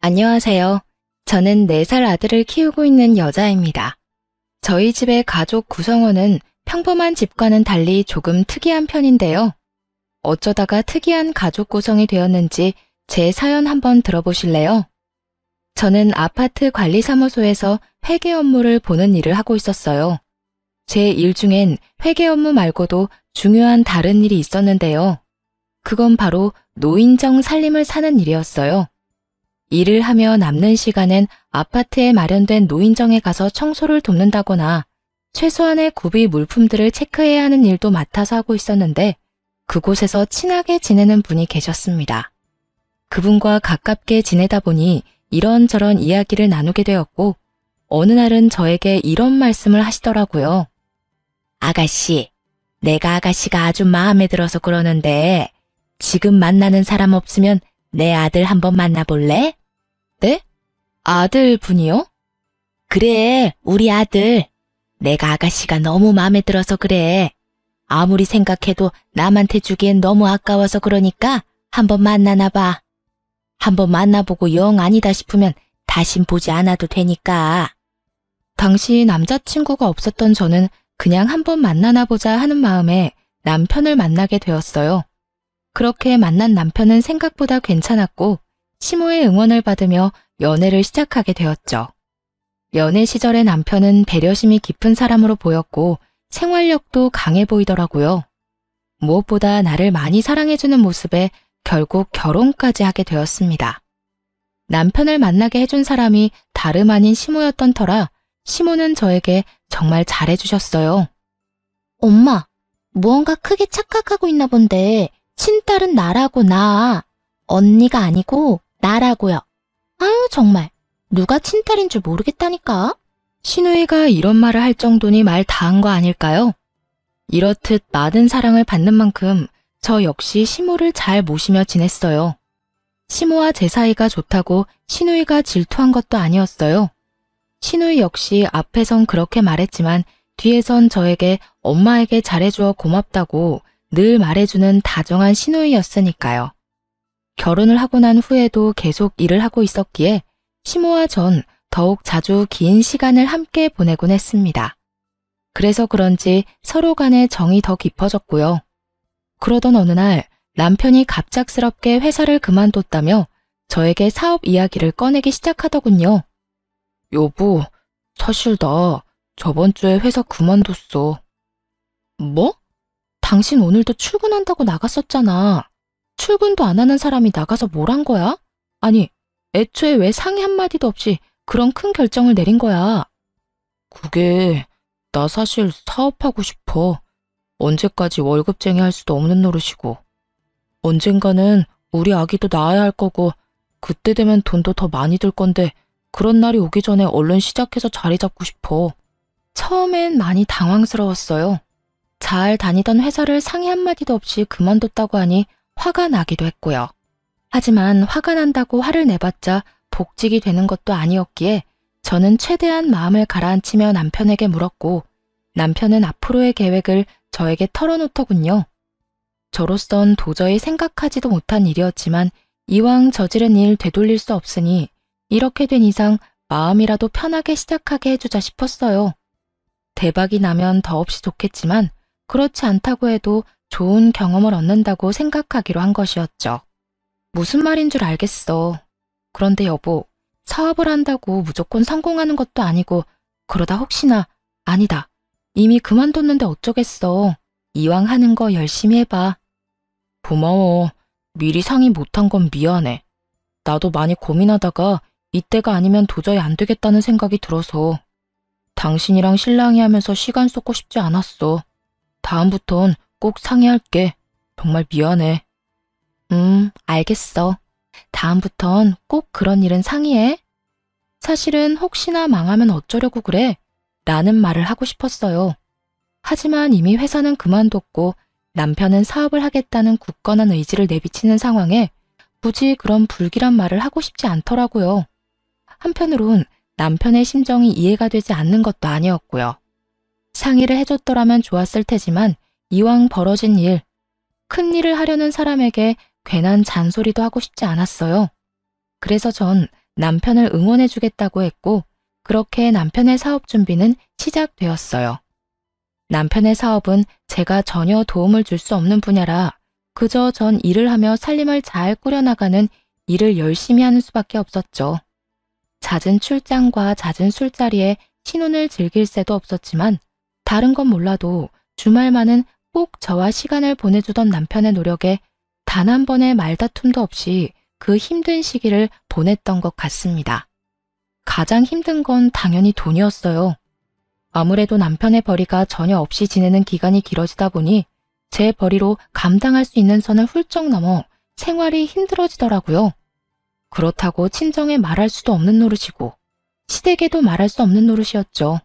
안녕하세요. 저는 4살 아들을 키우고 있는 여자입니다. 저희 집의 가족 구성원은 평범한 집과는 달리 조금 특이한 편인데요. 어쩌다가 특이한 가족 구성이 되었는지 제 사연 한번 들어보실래요? 저는 아파트 관리사무소에서 회계 업무를 보는 일을 하고 있었어요. 제 일 중엔 회계 업무 말고도 중요한 다른 일이 있었는데요. 그건 바로 노인정 살림을 사는 일이었어요. 일을 하며 남는 시간엔 아파트에 마련된 노인정에 가서 청소를 돕는다거나 최소한의 구비 물품들을 체크해야 하는 일도 맡아서 하고 있었는데 그곳에서 친하게 지내는 분이 계셨습니다. 그분과 가깝게 지내다 보니 이런저런 이야기를 나누게 되었고 어느 날은 저에게 이런 말씀을 하시더라고요. 아가씨, 내가 아가씨가 아주 마음에 들어서 그러는데 지금 만나는 사람 없으면 내 아들 한번 만나볼래? 네? 아들 분이요? 그래, 우리 아들. 내가 아가씨가 너무 마음에 들어서 그래. 아무리 생각해도 남한테 주기엔 너무 아까워서 그러니까 한번 만나나 봐. 한번 만나보고 영 아니다 싶으면 다신 보지 않아도 되니까. 당시 남자친구가 없었던 저는 그냥 한번 만나나 보자 하는 마음에 남편을 만나게 되었어요. 그렇게 만난 남편은 생각보다 괜찮았고 시모의 응원을 받으며 연애를 시작하게 되었죠. 연애 시절의 남편은 배려심이 깊은 사람으로 보였고 생활력도 강해 보이더라고요. 무엇보다 나를 많이 사랑해주는 모습에 결국 결혼까지 하게 되었습니다. 남편을 만나게 해준 사람이 다름 아닌 시모였던 터라 시모는 저에게 정말 잘해주셨어요. 엄마, 무언가 크게 착각하고 있나 본데 친딸은 나라고 나. 언니가 아니고 나라고요. 아유 정말 누가 친딸인 줄 모르겠다니까. 시누이가 이런 말을 할 정도니 말 다 한 거 아닐까요? 이렇듯 많은 사랑을 받는 만큼 저 역시 시모를 잘 모시며 지냈어요. 시모와 제 사이가 좋다고 시누이가 질투한 것도 아니었어요. 시누이 역시 앞에선 그렇게 말했지만 뒤에선 저에게 엄마에게 잘해주어 고맙다고 늘 말해주는 다정한 시누이였으니까요. 결혼을 하고 난 후에도 계속 일을 하고 있었기에 시모와 전 더욱 자주 긴 시간을 함께 보내곤 했습니다. 그래서 그런지 서로 간의 정이 더 깊어졌고요. 그러던 어느 날 남편이 갑작스럽게 회사를 그만뒀다며 저에게 사업 이야기를 꺼내기 시작하더군요. 여보, 사실 나 저번 주에 회사 그만뒀어. 뭐? 당신 오늘도 출근한다고 나갔었잖아. 출근도 안 하는 사람이 나가서 뭘 한 거야? 아니, 애초에 왜 상의 한마디도 없이 그런 큰 결정을 내린 거야? 그게 나 사실 사업하고 싶어. 언제까지 월급쟁이 할 수도 없는 노릇이고. 언젠가는 우리 아기도 낳아야 할 거고 그때 되면 돈도 더 많이 들 건데 그런 날이 오기 전에 얼른 시작해서 자리 잡고 싶어. 처음엔 많이 당황스러웠어요. 잘 다니던 회사를 상의 한마디도 없이 그만뒀다고 하니 화가 나기도 했고요. 하지만 화가 난다고 화를 내봤자 복직이 되는 것도 아니었기에 저는 최대한 마음을 가라앉히며 남편에게 물었고 남편은 앞으로의 계획을 저에게 털어놓더군요. 저로선 도저히 생각하지도 못한 일이었지만 이왕 저지른 일 되돌릴 수 없으니 이렇게 된 이상 마음이라도 편하게 시작하게 해주자 싶었어요. 대박이 나면 더없이 좋겠지만 그렇지 않다고 해도 좋은 경험을 얻는다고 생각하기로 한 것이었죠. 무슨 말인 줄 알겠어. 그런데 여보, 사업을 한다고 무조건 성공하는 것도 아니고 그러다 혹시나 아니다. 이미 그만뒀는데 어쩌겠어. 이왕 하는 거 열심히 해봐. 고마워. 미리 상의 못한 건 미안해. 나도 많이 고민하다가 이때가 아니면 도저히 안 되겠다는 생각이 들어서 당신이랑 신랑이 하면서 시간 쏟고 싶지 않았어. 다음부턴 꼭 상의할게. 정말 미안해. 알겠어. 다음부턴 꼭 그런 일은 상의해. 사실은 혹시나 망하면 어쩌려고 그래? 라는 말을 하고 싶었어요. 하지만 이미 회사는 그만뒀고 남편은 사업을 하겠다는 굳건한 의지를 내비치는 상황에 굳이 그런 불길한 말을 하고 싶지 않더라고요. 한편으론 남편의 심정이 이해가 되지 않는 것도 아니었고요. 상의를 해줬더라면 좋았을 테지만 이왕 벌어진 일, 큰 일을 하려는 사람에게 괜한 잔소리도 하고 싶지 않았어요. 그래서 전 남편을 응원해주겠다고 했고, 그렇게 남편의 사업 준비는 시작되었어요. 남편의 사업은 제가 전혀 도움을 줄 수 없는 분야라 그저 전 일을 하며 살림을 잘 꾸려나가는 일을 열심히 하는 수밖에 없었죠. 잦은 출장과 잦은 술자리에 신혼을 즐길 새도 없었지만 다른 건 몰라도 주말만은 꼭 저와 시간을 보내주던 남편의 노력에 단 한 번의 말다툼도 없이 그 힘든 시기를 보냈던 것 같습니다. 가장 힘든 건 당연히 돈이었어요. 아무래도 남편의 벌이가 전혀 없이 지내는 기간이 길어지다 보니 제 벌이로 감당할 수 있는 선을 훌쩍 넘어 생활이 힘들어지더라고요. 그렇다고 친정에 말할 수도 없는 노릇이고 시댁에도 말할 수 없는 노릇이었죠.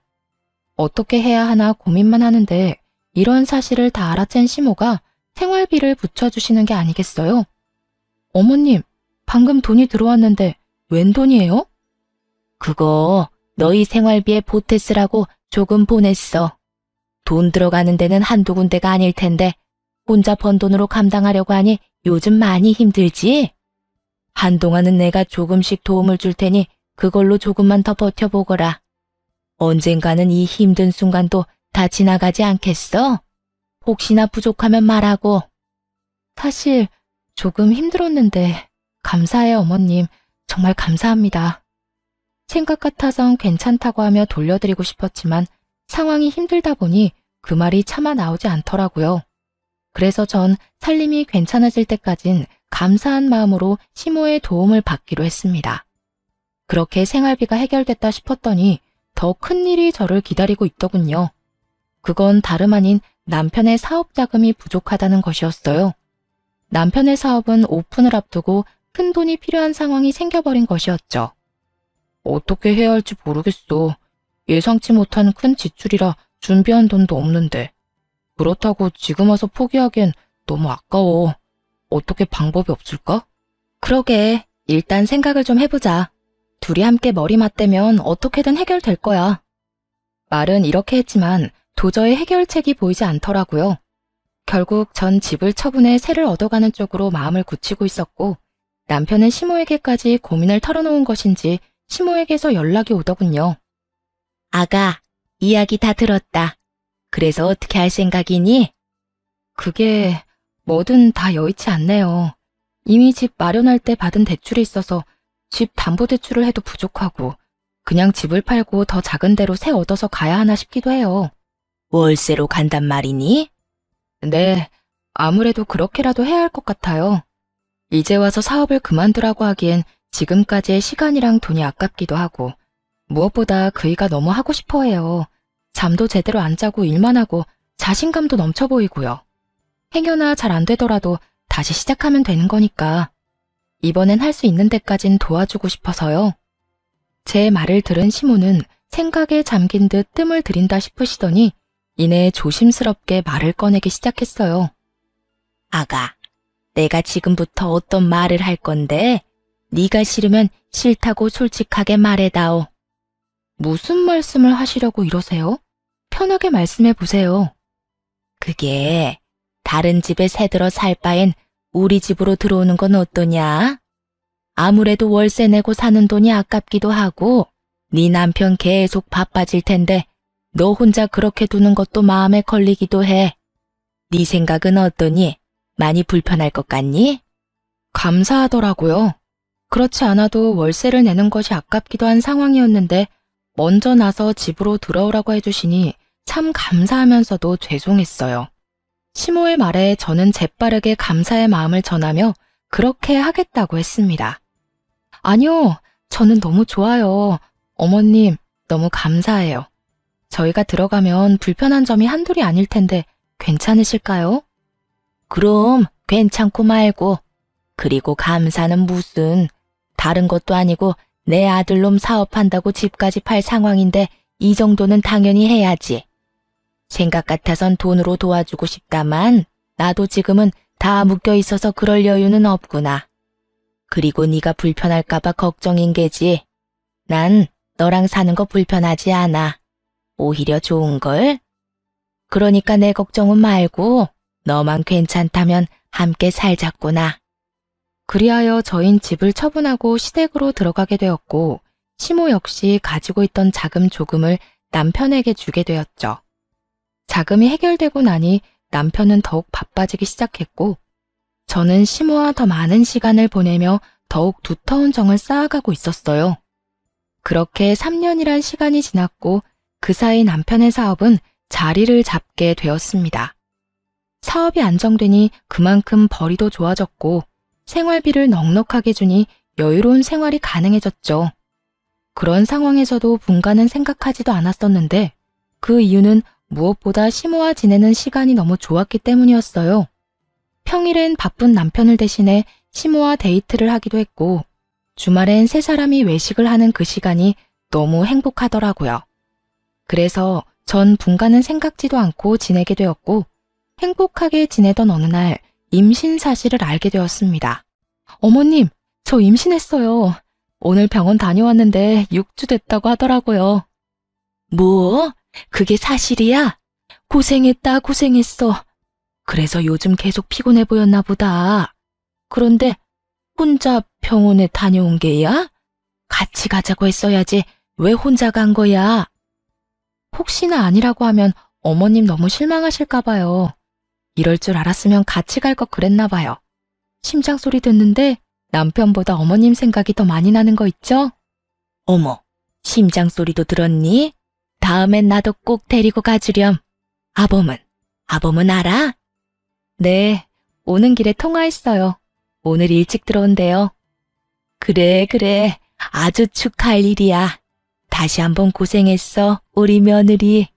어떻게 해야 하나 고민만 하는데 이런 사실을 다 알아챈 시모가 생활비를 붙여주시는 게 아니겠어요? 어머님, 방금 돈이 들어왔는데 웬 돈이에요? 그거 너희 생활비에 보태 쓰라고 조금 보냈어. 돈 들어가는 데는 한두 군데가 아닐 텐데 혼자 번 돈으로 감당하려고 하니 요즘 많이 힘들지? 한동안은 내가 조금씩 도움을 줄 테니 그걸로 조금만 더 버텨보거라. 언젠가는 이 힘든 순간도 다 지나가지 않겠어? 혹시나 부족하면 말하고. 사실 조금 힘들었는데 감사해요, 어머님. 정말 감사합니다. 생각 같아선 괜찮다고 하며 돌려드리고 싶었지만 상황이 힘들다 보니 그 말이 차마 나오지 않더라고요. 그래서 전 살림이 괜찮아질 때까진 감사한 마음으로 시모의 도움을 받기로 했습니다. 그렇게 생활비가 해결됐다 싶었더니 더 큰 일이 저를 기다리고 있더군요. 그건 다름 아닌 남편의 사업 자금이 부족하다는 것이었어요. 남편의 사업은 오픈을 앞두고 큰 돈이 필요한 상황이 생겨버린 것이었죠. 어떻게 해야 할지 모르겠어. 예상치 못한 큰 지출이라 준비한 돈도 없는데. 그렇다고 지금 와서 포기하기엔 너무 아까워. 어떻게 방법이 없을까? 그러게, 일단 생각을 좀 해보자. 둘이 함께 머리 맞대면 어떻게든 해결될 거야. 말은 이렇게 했지만 도저히 해결책이 보이지 않더라고요. 결국 전 집을 처분해 새를 얻어가는 쪽으로 마음을 굳히고 있었고 남편은 시모에게까지 고민을 털어놓은 것인지 시모에게서 연락이 오더군요. 아가, 이야기 다 들었다. 그래서 어떻게 할 생각이니? 그게 뭐든 다 여의치 않네요. 이미 집 마련할 때 받은 대출이 있어서 집 담보대출을 해도 부족하고 그냥 집을 팔고 더 작은 데로 새 얻어서 가야 하나 싶기도 해요. 월세로 간단 말이니? 네, 아무래도 그렇게라도 해야 할 것 같아요. 이제 와서 사업을 그만두라고 하기엔 지금까지의 시간이랑 돈이 아깝기도 하고 무엇보다 그이가 너무 하고 싶어 해요. 잠도 제대로 안 자고 일만 하고 자신감도 넘쳐 보이고요. 행여나 잘 안 되더라도 다시 시작하면 되는 거니까 이번엔 할 수 있는 데까진 도와주고 싶어서요. 제 말을 들은 시모는 생각에 잠긴 듯 뜸을 들인다 싶으시더니 이내 조심스럽게 말을 꺼내기 시작했어요. 아가, 내가 지금부터 어떤 말을 할 건데 네가 싫으면 싫다고 솔직하게 말해다오. 무슨 말씀을 하시려고 이러세요? 편하게 말씀해 보세요. 그게 다른 집에 새들어 살 바엔 우리 집으로 들어오는 건 어떠냐? 아무래도 월세 내고 사는 돈이 아깝기도 하고 네 남편 계속 바빠질 텐데 너 혼자 그렇게 두는 것도 마음에 걸리기도 해. 네 생각은 어떠니? 많이 불편할 것 같니? 감사하더라고요. 그렇지 않아도 월세를 내는 것이 아깝기도 한 상황이었는데 먼저 나서 집으로 들어오라고 해주시니 참 감사하면서도 죄송했어요. 시모의 말에 저는 재빠르게 감사의 마음을 전하며 그렇게 하겠다고 했습니다. 아니요, 저는 너무 좋아요. 어머님, 너무 감사해요. 저희가 들어가면 불편한 점이 한둘이 아닐 텐데 괜찮으실까요? 그럼 괜찮고 말고. 그리고 감사는 무슨. 다른 것도 아니고 내 아들놈 사업한다고 집까지 팔 상황인데 이 정도는 당연히 해야지. 생각 같아선 돈으로 도와주고 싶다만 나도 지금은 다 묶여 있어서 그럴 여유는 없구나. 그리고 네가 불편할까봐 걱정인 게지. 난 너랑 사는 거 불편하지 않아. 오히려 좋은걸? 그러니까 내 걱정은 말고 너만 괜찮다면 함께 살자꾸나. 그리하여 저흰 집을 처분하고 시댁으로 들어가게 되었고, 시모 역시 가지고 있던 자금 조금을 남편에게 주게 되었죠. 자금이 해결되고 나니 남편은 더욱 바빠지기 시작했고, 저는 시모와 더 많은 시간을 보내며 더욱 두터운 정을 쌓아가고 있었어요. 그렇게 3년이란 시간이 지났고 그 사이 남편의 사업은 자리를 잡게 되었습니다. 사업이 안정되니 그만큼 벌이도 좋아졌고 생활비를 넉넉하게 주니 여유로운 생활이 가능해졌죠. 그런 상황에서도 분가는 생각하지도 않았었는데 그 이유는 무엇보다 시모와 지내는 시간이 너무 좋았기 때문이었어요. 평일엔 바쁜 남편을 대신해 시모와 데이트를 하기도 했고 주말엔 세 사람이 외식을 하는 그 시간이 너무 행복하더라고요. 그래서 전 분가는 생각지도 않고 지내게 되었고 행복하게 지내던 어느 날 임신 사실을 알게 되었습니다. 어머님, 저 임신했어요. 오늘 병원 다녀왔는데 6주 됐다고 하더라고요. 뭐? 그게 사실이야? 고생했다, 고생했어. 그래서 요즘 계속 피곤해 보였나 보다. 그런데 혼자 병원에 다녀온 게야? 같이 가자고 했어야지. 왜 혼자 간 거야? 혹시나 아니라고 하면 어머님 너무 실망하실까 봐요. 이럴 줄 알았으면 같이 갈 것 그랬나 봐요. 심장 소리 듣는데 남편보다 어머님 생각이 더 많이 나는 거 있죠? 어머, 심장 소리도 들었니? 다음엔 나도 꼭 데리고 가주렴. 아범은 알아? 네, 오는 길에 통화했어요. 오늘 일찍 들어온대요. 그래, 아주 축하할 일이야. 다시 한번 고생했어, 우리 며느리.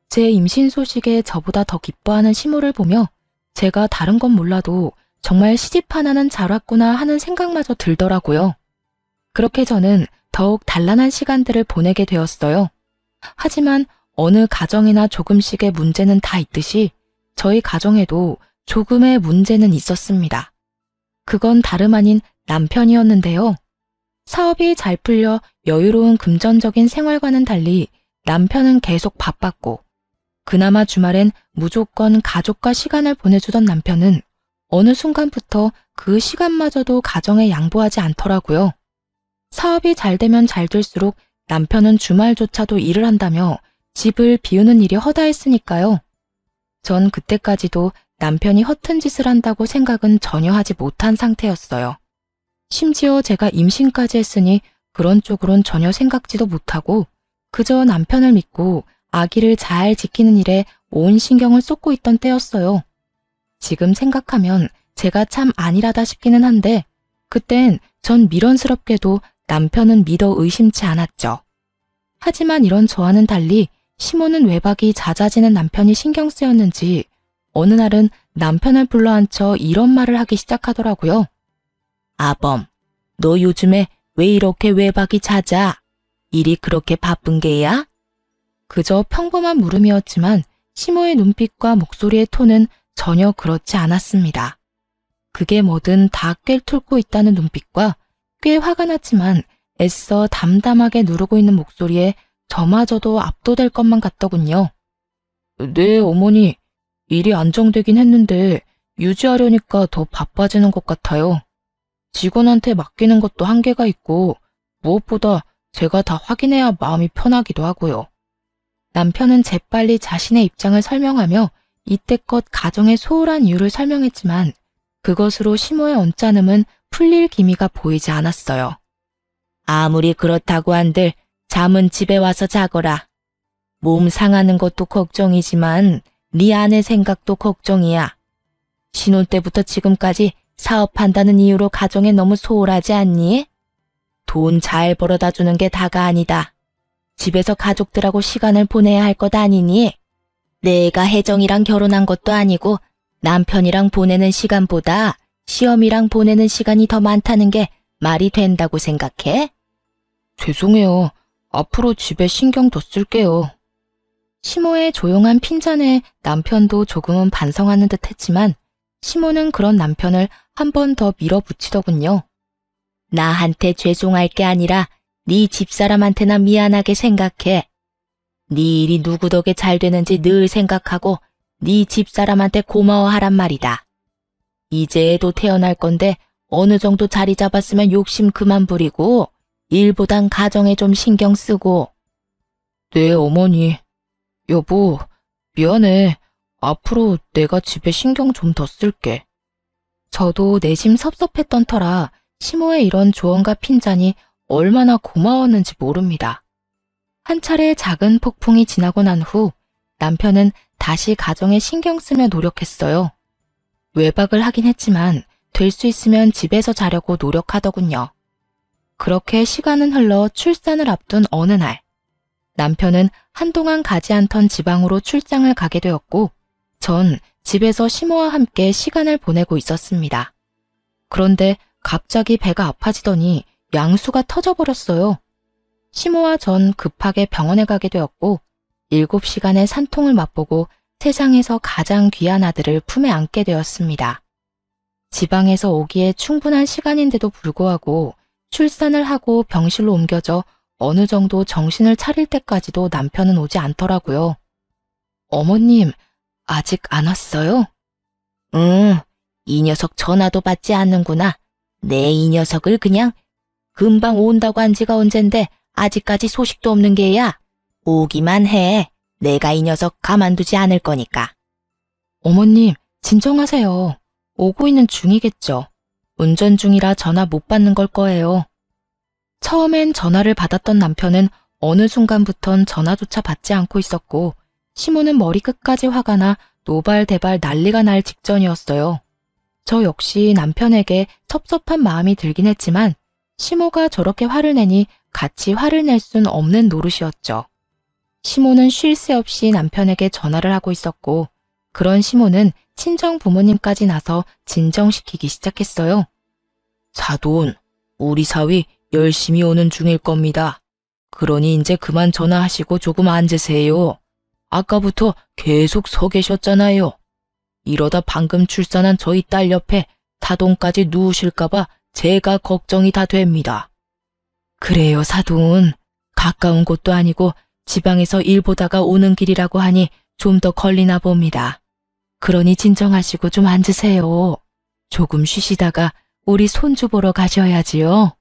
제 임신 소식에 저보다 더 기뻐하는 시모를 보며 제가 다른 건 몰라도 정말 시집 하나는 잘 왔구나 하는 생각마저 들더라고요. 그렇게 저는 더욱 단란한 시간들을 보내게 되었어요. 하지만 어느 가정이나 조금씩의 문제는 다 있듯이 저희 가정에도 조금의 문제는 있었습니다. 그건 다름 아닌 남편이었는데요. 사업이 잘 풀려 여유로운 금전적인 생활과는 달리 남편은 계속 바빴고 그나마 주말엔 무조건 가족과 시간을 보내주던 남편은 어느 순간부터 그 시간마저도 가정에 양보하지 않더라고요. 사업이 잘 되면 잘 될수록 남편은 주말조차도 일을 한다며 집을 비우는 일이 허다했으니까요. 전 그때까지도 남편이 허튼 짓을 한다고 생각은 전혀 하지 못한 상태였어요. 심지어 제가 임신까지 했으니 그런 쪽으론 전혀 생각지도 못하고 그저 남편을 믿고 아기를 잘 지키는 일에 온 신경을 쏟고 있던 때였어요. 지금 생각하면 제가 참 안일하다 싶기는 한데 그땐 전 미련스럽게도 남편은 믿어 의심치 않았죠. 하지만 이런 저와는 달리 시모는 외박이 잦아지는 남편이 신경 쓰였는지 어느 날은 남편을 불러앉혀 이런 말을 하기 시작하더라고요. 아범, 너 요즘에 왜 이렇게 외박이 잦아? 일이 그렇게 바쁜 게야? 그저 평범한 물음이었지만 시모의 눈빛과 목소리의 톤은 전혀 그렇지 않았습니다. 그게 뭐든 다 꿰뚫고 있다는 눈빛과 꽤 화가 났지만 애써 담담하게 누르고 있는 목소리에 저마저도 압도될 것만 같더군요. 네, 어머니. 일이 안정되긴 했는데 유지하려니까 더 바빠지는 것 같아요. 직원한테 맡기는 것도 한계가 있고 무엇보다 제가 다 확인해야 마음이 편하기도 하고요. 남편은 재빨리 자신의 입장을 설명하며 이때껏 가정의 소홀한 이유를 설명했지만 그것으로 시모의 언짢음은 풀릴 기미가 보이지 않았어요. 아무리 그렇다고 한들 잠은 집에 와서 자거라. 몸 상하는 것도 걱정이지만 네 아내 생각도 걱정이야. 신혼 때부터 지금까지 사업한다는 이유로 가정에 너무 소홀하지 않니? 돈 잘 벌어다 주는 게 다가 아니다. 집에서 가족들하고 시간을 보내야 할 것 아니니? 내가 혜정이랑 결혼한 것도 아니고 남편이랑 보내는 시간보다 시험이랑 보내는 시간이 더 많다는 게 말이 된다고 생각해? 죄송해요. 앞으로 집에 신경 더 쓸게요. 시모의 조용한 핀잔에 남편도 조금은 반성하는 듯 했지만 시모는 그런 남편을 한 번 더 밀어붙이더군요. 나한테 죄송할 게 아니라 네 집사람한테나 미안하게 생각해. 네 일이 누구 덕에 잘 되는지 늘 생각하고 네 집사람한테 고마워하란 말이다. 이제 애도 태어날 건데 어느 정도 자리 잡았으면 욕심 그만 부리고 일보단 가정에 좀 신경 쓰고. 네, 어머니. 여보, 미안해. 앞으로 내가 집에 신경 좀 더 쓸게. 저도 내심 섭섭했던 터라 시모의 이런 조언과 핀잔이 얼마나 고마웠는지 모릅니다. 한 차례 작은 폭풍이 지나고 난 후 남편은 다시 가정에 신경 쓰며 노력했어요. 외박을 하긴 했지만 될 수 있으면 집에서 자려고 노력하더군요. 그렇게 시간은 흘러 출산을 앞둔 어느 날, 남편은 한동안 가지 않던 지방으로 출장을 가게 되었고, 전 집에서 시모와 함께 시간을 보내고 있었습니다. 그런데 갑자기 배가 아파지더니 양수가 터져버렸어요. 시모와 전 급하게 병원에 가게 되었고 7시간의 산통을 맛보고 세상에서 가장 귀한 아들을 품에 안게 되었습니다. 지방에서 오기에 충분한 시간인데도 불구하고 출산을 하고 병실로 옮겨져 어느 정도 정신을 차릴 때까지도 남편은 오지 않더라고요. 어머님, 아직 안 왔어요? 응, 이 녀석 전화도 받지 않는구나. 내 이 녀석을 그냥 금방 온다고 한 지가 언젠데 아직까지 소식도 없는 게야. 오기만 해. 내가 이 녀석 가만두지 않을 거니까. 어머님, 진정하세요. 오고 있는 중이겠죠. 운전 중이라 전화 못 받는 걸 거예요. 처음엔 전화를 받았던 남편은 어느 순간부턴 전화조차 받지 않고 있었고 시모는 머리끝까지 화가 나 노발대발 난리가 날 직전이었어요. 저 역시 남편에게 섭섭한 마음이 들긴 했지만 시모가 저렇게 화를 내니 같이 화를 낼 순 없는 노릇이었죠. 시모는 쉴 새 없이 남편에게 전화를 하고 있었고 그런 시모는 친정 부모님까지 나서 진정시키기 시작했어요. 사돈, 우리 사위 열심히 오는 중일 겁니다. 그러니 이제 그만 전화하시고 조금 앉으세요. 아까부터 계속 서 계셨잖아요. 이러다 방금 출산한 저희 딸 옆에 사돈까지 누우실까봐 제가 걱정이 다 됩니다. 그래요, 사돈. 가까운 곳도 아니고 지방에서 일 보다가 오는 길이라고 하니 좀 더 걸리나 봅니다. 그러니 진정하시고 좀 앉으세요. 조금 쉬시다가 우리 손주 보러 가셔야지요.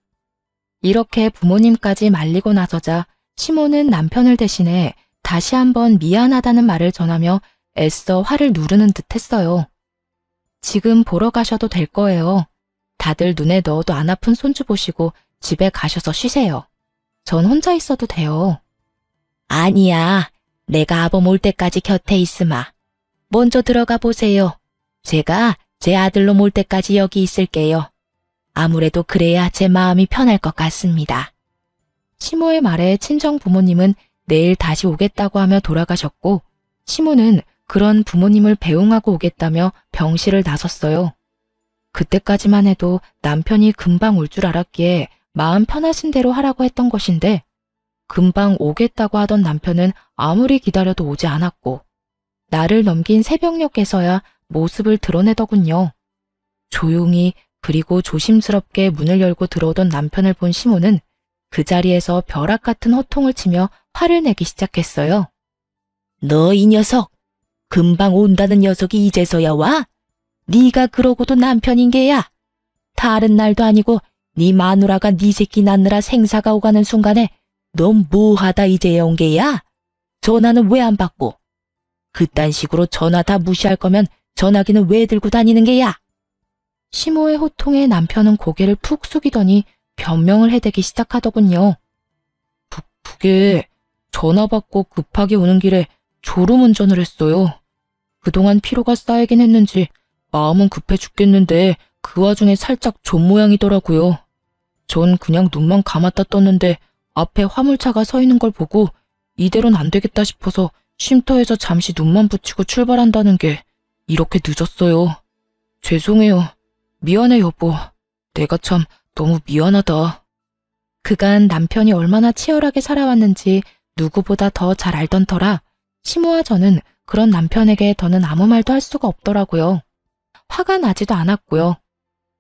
이렇게 부모님까지 말리고 나서자 시모는 남편을 대신해 다시 한번 미안하다는 말을 전하며 애써 화를 누르는 듯 했어요. 지금 보러 가셔도 될 거예요. 다들 눈에 넣어도 안 아픈 손주 보시고 집에 가셔서 쉬세요. 전 혼자 있어도 돼요. 아니야. 내가 아범 올 때까지 곁에 있으마. 먼저 들어가 보세요. 제가 제 아들놈 올 때까지 여기 있을게요. 아무래도 그래야 제 마음이 편할 것 같습니다. 시모의 말에 친정 부모님은 내일 다시 오겠다고 하며 돌아가셨고 시모는 그런 부모님을 배웅하고 오겠다며 병실을 나섰어요. 그때까지만 해도 남편이 금방 올 줄 알았기에 마음 편하신 대로 하라고 했던 것인데 금방 오겠다고 하던 남편은 아무리 기다려도 오지 않았고 날을 넘긴 새벽녘에서야 모습을 드러내더군요. 조용히 그리고 조심스럽게 문을 열고 들어오던 남편을 본 시모는 그 자리에서 벼락 같은 호통을 치며 화를 내기 시작했어요. 너 이 녀석! 금방 온다는 녀석이 이제서야 와? 네가 그러고도 남편인 게야. 다른 날도 아니고 네 마누라가 네 새끼 낳느라 생사가 오가는 순간에 넌 뭐하다 이제야 온 게야? 전화는 왜 안 받고? 그딴 식으로 전화 다 무시할 거면 전화기는 왜 들고 다니는 게야? 시모의 호통에 남편은 고개를 푹 숙이더니 변명을 해대기 시작하더군요. 그게 전화 받고 급하게 오는 길에 졸음운전을 했어요. 그동안 피로가 쌓이긴 했는지 마음은 급해 죽겠는데 그 와중에 살짝 존 모양이더라고요. 전 그냥 눈만 감았다 떴는데 앞에 화물차가 서 있는 걸 보고 이대로는 안 되겠다 싶어서 쉼터에서 잠시 눈만 붙이고 출발한다는 게 이렇게 늦었어요. 죄송해요. 미안해 여보. 내가 참 너무 미안하다. 그간 남편이 얼마나 치열하게 살아왔는지 누구보다 더 잘 알던 터라 시모와 저는 그런 남편에게 더는 아무 말도 할 수가 없더라고요. 화가 나지도 않았고요.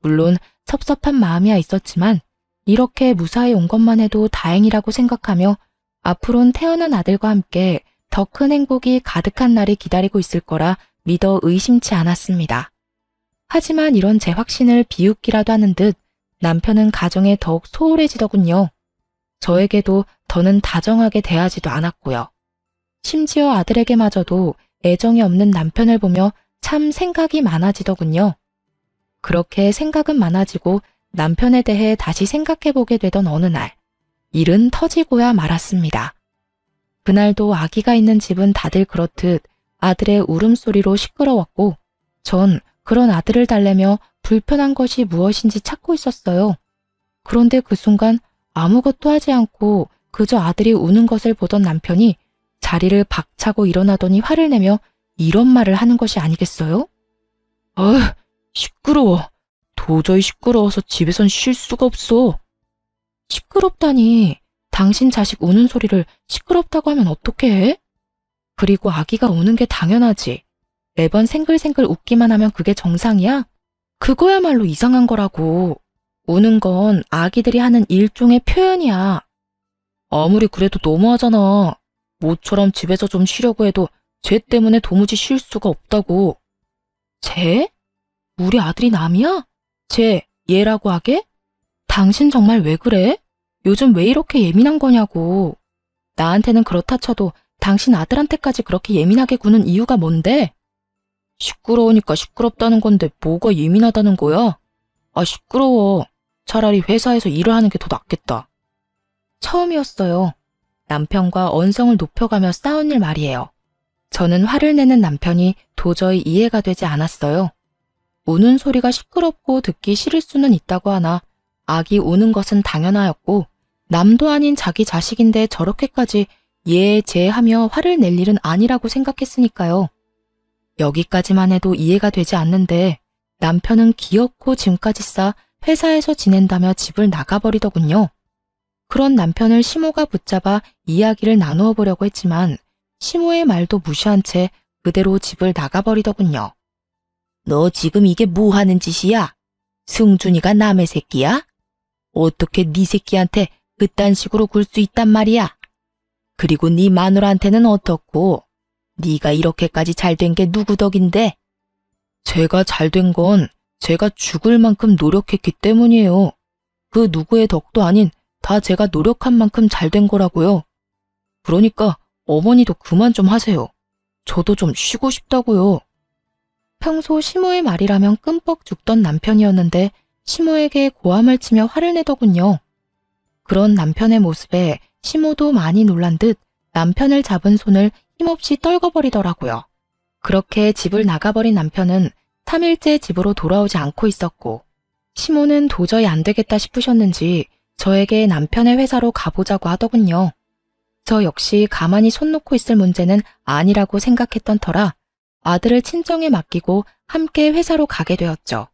물론 섭섭한 마음이야 있었지만 이렇게 무사히 온 것만 해도 다행이라고 생각하며 앞으론 태어난 아들과 함께 더 큰 행복이 가득한 날이 기다리고 있을 거라 믿어 의심치 않았습니다. 하지만 이런 제 확신을 비웃기라도 하는 듯 남편은 가정에 더욱 소홀해지더군요. 저에게도 더는 다정하게 대하지도 않았고요. 심지어 아들에게마저도 애정이 없는 남편을 보며 참 생각이 많아지더군요. 그렇게 생각은 많아지고 남편에 대해 다시 생각해보게 되던 어느 날, 일은 터지고야 말았습니다. 그날도 아기가 있는 집은 다들 그렇듯 아들의 울음소리로 시끄러웠고 전 그런 아들을 달래며 불편한 것이 무엇인지 찾고 있었어요. 그런데 그 순간 아무것도 하지 않고 그저 아들이 우는 것을 보던 남편이 자리를 박차고 일어나더니 화를 내며 이런 말을 하는 것이 아니겠어요? 시끄러워. 도저히 시끄러워서 집에선 쉴 수가 없어. 시끄럽다니. 당신 자식 우는 소리를 시끄럽다고 하면 어떻게 해? 그리고 아기가 우는 게 당연하지. 매번 생글생글 웃기만 하면 그게 정상이야? 그거야말로 이상한 거라고. 우는 건 아기들이 하는 일종의 표현이야. 아무리 그래도 너무하잖아. 모처럼 집에서 좀 쉬려고 해도 쟤 때문에 도무지 쉴 수가 없다고. 쟤? 우리 아들이 남이야? 쟤, 얘라고 하게? 당신 정말 왜 그래? 요즘 왜 이렇게 예민한 거냐고. 나한테는 그렇다 쳐도 당신 아들한테까지 그렇게 예민하게 구는 이유가 뭔데? 시끄러우니까 시끄럽다는 건데 뭐가 예민하다는 거야? 시끄러워. 차라리 회사에서 일을 하는 게 더 낫겠다. 처음이었어요. 남편과 언성을 높여가며 싸운 일 말이에요. 저는 화를 내는 남편이 도저히 이해가 되지 않았어요. 우는 소리가 시끄럽고 듣기 싫을 수는 있다고 하나 아기 우는 것은 당연하였고 남도 아닌 자기 자식인데 저렇게까지 쟤하며 화를 낼 일은 아니라고 생각했으니까요. 여기까지만 해도 이해가 되지 않는데 남편은 기어코 짐까지 싸 회사에서 지낸다며 집을 나가버리더군요. 그런 남편을 시모가 붙잡아 이야기를 나누어 보려고 했지만 시모의 말도 무시한 채 그대로 집을 나가버리더군요. 너 지금 이게 뭐 하는 짓이야? 승준이가 남의 새끼야? 어떻게 네 새끼한테 그딴 식으로 굴 수 있단 말이야? 그리고 네 마누라한테는 어떻고? 네가 이렇게까지 잘된 게 누구 덕인데? 제가 잘된 건 제가 죽을 만큼 노력했기 때문이에요. 그 누구의 덕도 아닌 다 제가 노력한 만큼 잘된 거라고요. 그러니까 어머니도 그만 좀 하세요. 저도 좀 쉬고 싶다고요. 평소 시모의 말이라면 끔뻑 죽던 남편이었는데 시모에게 고함을 치며 화를 내더군요. 그런 남편의 모습에 시모도 많이 놀란 듯 남편을 잡은 손을 힘없이 떨궈버리더라고요. 그렇게 집을 나가버린 남편은 3일째 집으로 돌아오지 않고 있었고 시모는 도저히 안 되겠다 싶으셨는지 저에게 남편의 회사로 가보자고 하더군요. 저 역시 가만히 손 놓고 있을 문제는 아니라고 생각했던 터라 아들을 친정에 맡기고 함께 회사로 가게 되었죠.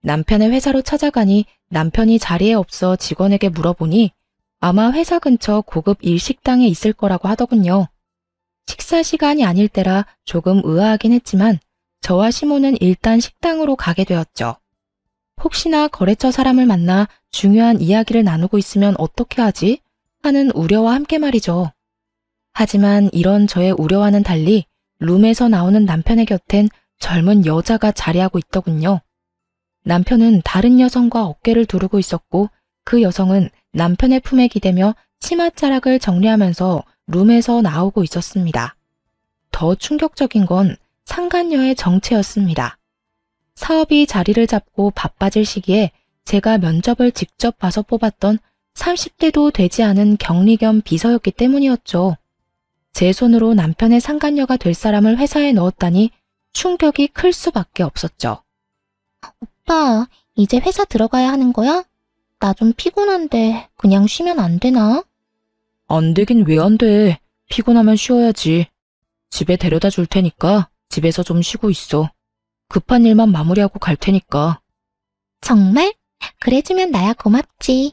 남편의 회사로 찾아가니 남편이 자리에 없어 직원에게 물어보니 아마 회사 근처 고급 일식당에 있을 거라고 하더군요. 식사 시간이 아닐 때라 조금 의아하긴 했지만 저와 시모는 일단 식당으로 가게 되었죠. 혹시나 거래처 사람을 만나 중요한 이야기를 나누고 있으면 어떻게 하지? 하는 우려와 함께 말이죠. 하지만 이런 저의 우려와는 달리 룸에서 나오는 남편의 곁엔 젊은 여자가 자리하고 있더군요. 남편은 다른 여성과 어깨를 두르고 있었고 그 여성은 남편의 품에 기대며 치맛자락을 정리하면서 룸에서 나오고 있었습니다. 더 충격적인 건 상간녀의 정체였습니다. 사업이 자리를 잡고 바빠질 시기에 제가 면접을 직접 봐서 뽑았던 30대도 되지 않은 격리 겸 비서였기 때문이었죠. 제 손으로 남편의 상간녀가 될 사람을 회사에 넣었다니 충격이 클 수밖에 없었죠. 오빠, 이제 회사 들어가야 하는 거야? 나 좀 피곤한데 그냥 쉬면 안 되나? 안 되긴 왜 안 돼. 피곤하면 쉬어야지. 집에 데려다 줄 테니까 집에서 좀 쉬고 있어. 급한 일만 마무리하고 갈 테니까. 정말? 그래주면 나야 고맙지.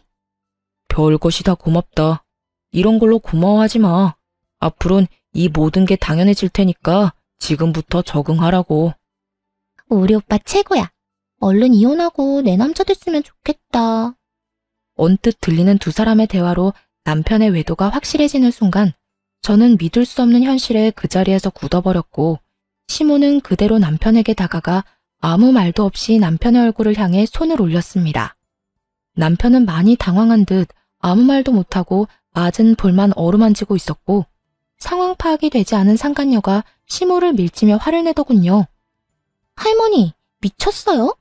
별것이 다 고맙다. 이런 걸로 고마워하지 마. 앞으론 이 모든 게 당연해질 테니까 지금부터 적응하라고. 우리 오빠 최고야. 얼른 이혼하고 내 남자 됐으면 좋겠다. 언뜻 들리는 두 사람의 대화로 남편의 외도가 확실해지는 순간 저는 믿을 수 없는 현실에 그 자리에서 굳어버렸고 시모는 그대로 남편에게 다가가 아무 말도 없이 남편의 얼굴을 향해 손을 올렸습니다. 남편은 많이 당황한 듯 아무 말도 못하고 맞은 볼만 어루만지고 있었고 상황 파악이 되지 않은 상간녀가 시모를 밀치며 화를 내더군요. 할머니, 미쳤어요?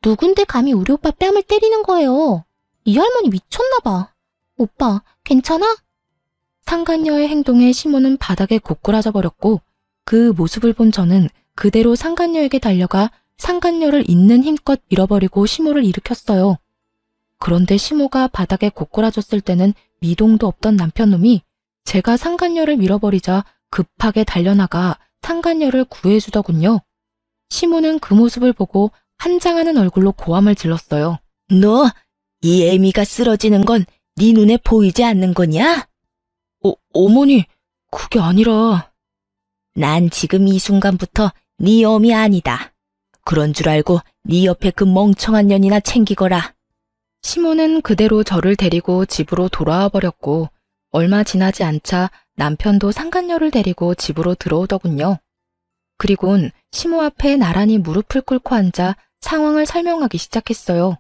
누군데 감히 우리 오빠 뺨을 때리는 거예요? 이 할머니 미쳤나 봐. 오빠, 괜찮아? 상간녀의 행동에 시모는 바닥에 고꾸라져 버렸고 그 모습을 본 저는 그대로 상간녀에게 달려가 상간녀를 있는 힘껏 밀어버리고 시모를 일으켰어요. 그런데 시모가 바닥에 고꾸라졌을 때는 미동도 없던 남편놈이 제가 상간녀를 밀어버리자 급하게 달려나가 상간녀를 구해주더군요. 시모는 그 모습을 보고 환장하는 얼굴로 고함을 질렀어요. 너, 이 애미가 쓰러지는 건 네 눈에 보이지 않는 거냐? 어머니, 그게 아니라... 난 지금 이 순간부터 네 어미 아니다. 그런 줄 알고 네 옆에 그 멍청한 년이나 챙기거라. 시모는 그대로 저를 데리고 집으로 돌아와 버렸고 얼마 지나지 않자 남편도 상간녀를 데리고 집으로 들어오더군요. 그리곤 시모 앞에 나란히 무릎을 꿇고 앉아 상황을 설명하기 시작했어요.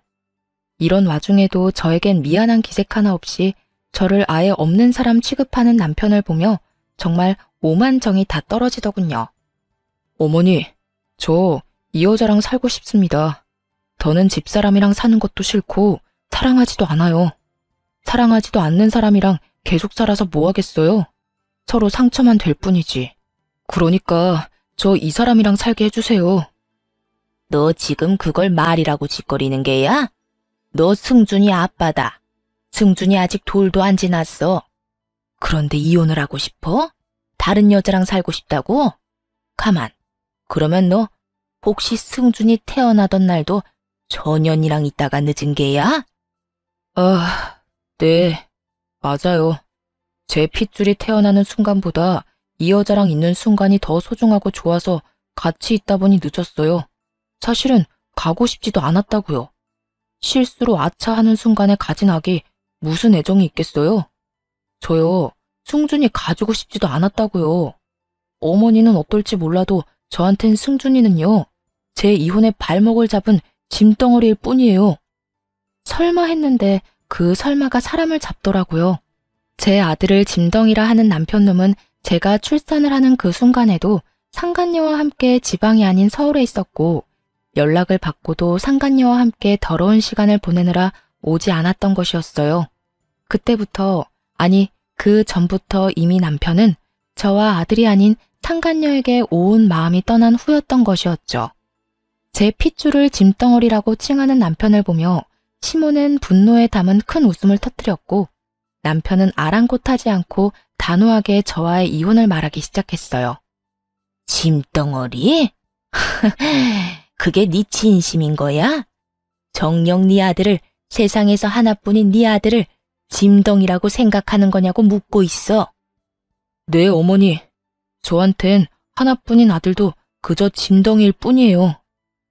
이런 와중에도 저에겐 미안한 기색 하나 없이 저를 아예 없는 사람 취급하는 남편을 보며 정말 오만정이 다 떨어지더군요. 어머니, 저 이 여자랑 살고 싶습니다. 더는 집사람이랑 사는 것도 싫고 사랑하지도 않아요. 사랑하지도 않는 사람이랑 계속 살아서 뭐 하겠어요? 서로 상처만 될 뿐이지. 그러니까 저 이 사람이랑 살게 해주세요. 너 지금 그걸 말이라고 짓거리는 게야? 너 승준이 아빠다. 승준이 아직 돌도 안 지났어. 그런데 이혼을 하고 싶어? 다른 여자랑 살고 싶다고? 가만. 그러면 너 혹시 승준이 태어나던 날도 저 년이랑 있다가 늦은 게야? 네, 맞아요. 제 핏줄이 태어나는 순간보다 이 여자랑 있는 순간이 더 소중하고 좋아서 같이 있다 보니 늦었어요. 사실은 가고 싶지도 않았다고요. 실수로 아차하는 순간에 가진 악이 무슨 애정이 있겠어요? 저요, 승준이 가지고 싶지도 않았다고요. 어머니는 어떨지 몰라도 저한텐 승준이는요, 제 이혼의 발목을 잡은 짐덩어리일 뿐이에요. 설마 했는데 그 설마가 사람을 잡더라고요. 제 아들을 짐덩이라 하는 남편놈은 제가 출산을 하는 그 순간에도 상간녀와 함께 지방이 아닌 서울에 있었고 연락을 받고도 상간녀와 함께 더러운 시간을 보내느라 오지 않았던 것이었어요. 그때부터, 아니 그 전부터 이미 남편은 저와 아들이 아닌 상간녀에게 온 마음이 떠난 후였던 것이었죠. 제 핏줄을 짐덩어리라고 칭하는 남편을 보며 시모는 분노에 담은 큰 웃음을 터뜨렸고 남편은 아랑곳하지 않고 단호하게 저와의 이혼을 말하기 시작했어요. 짐덩어리? 그게 네 진심인 거야? 정녕 네 아들을, 세상에서 하나뿐인 네 아들을 짐덩이라고 생각하는 거냐고 묻고 있어. 네, 어머니. 저한텐 하나뿐인 아들도 그저 짐덩이일 뿐이에요.